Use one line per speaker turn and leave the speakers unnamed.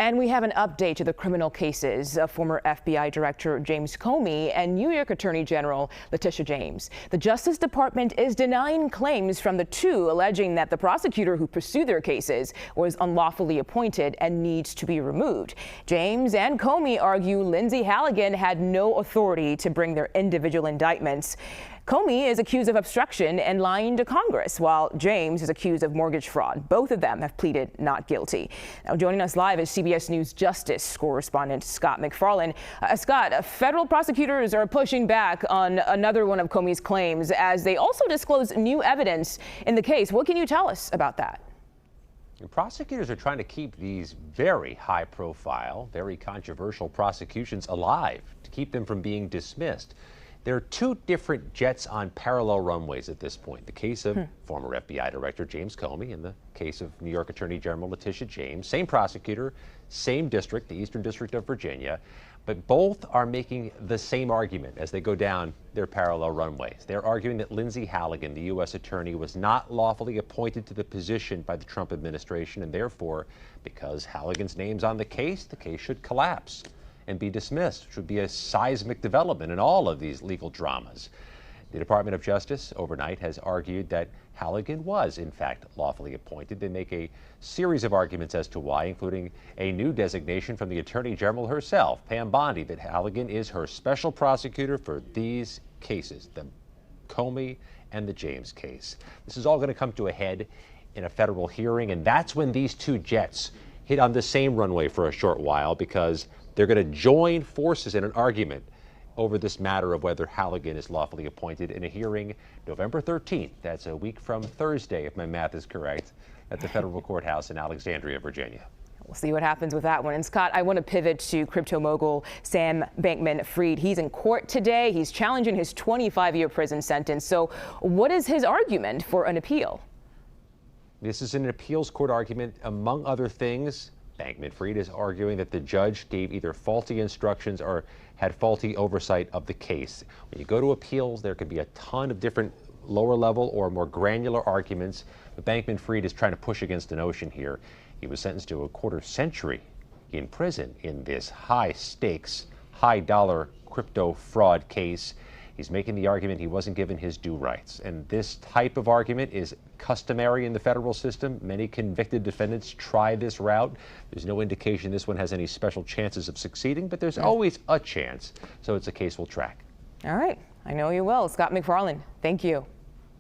And we have an update to the criminal cases of former FBI Director James Comey and New York Attorney General Letitia James. The Justice Department is denying claims from the two, alleging that the prosecutor who pursued their cases was unlawfully appointed and needs to be removed. James and Comey argue Lindsay Halligan had no authority to bring their individual indictments. Comey is accused of obstruction and lying to Congress, while James is accused of mortgage fraud. Both of them have pleaded not guilty. Now, joining us live is CBS News Justice correspondent Scott MacFarlane. Scott, federal prosecutors are pushing back on another one of Comey's claims as they also disclose new evidence in the case. What can you tell us about that?
Prosecutors are trying to keep these very high-profile, very controversial prosecutions alive to keep them from being dismissed. There are two different jets on parallel runways at this point. The case of former FBI Director James Comey and the case of New York Attorney General Letitia James. Same prosecutor, same district, the Eastern District of Virginia, but both are making the same argument as they go down their parallel runways. They're arguing that Lindsay Halligan, the U.S. attorney, was not lawfully appointed to the position by the Trump administration, and therefore, because Halligan's name's on the case should collapse and be dismissed, which would be a seismic development in all of these legal dramas. The Department of Justice overnight has argued that Halligan was, in fact, lawfully appointed. They make a series of arguments as to why, including a new designation from the Attorney General herself, Pam Bondi, that Halligan is her special prosecutor for these cases, the Comey and the James case. This is all going to come to a head in a federal hearing, and that's when these two jets hit on the same runway for a short while, because they're going to join forces in an argument over this matter of whether Halligan is lawfully appointed in a hearing November 13th. That's a week from Thursday, if my math is correct, at the federal courthouse in Alexandria, Virginia.
We'll see what happens with that one. And Scott, I want to pivot to crypto mogul Sam Bankman-Fried. He's in court today. He's challenging his 25-year prison sentence. So what is his argument for an appeal?
This is an appeals court argument. Among other things, Bankman-Fried is arguing that the judge gave either faulty instructions or had faulty oversight of the case. When you go to appeals, there can be a ton of different lower level or more granular arguments, but Bankman-Fried is trying to push against the notion here. He was sentenced to a quarter century in prison in this high stakes, high dollar crypto fraud case. He's making the argument he wasn't given his due rights. And this type of argument is customary in the federal system. Many convicted defendants try this route. There's no indication this one has any special chances of succeeding, but there's always a chance. So it's a case we'll track.
All right. I know you will. Scott MacFarlane, thank you.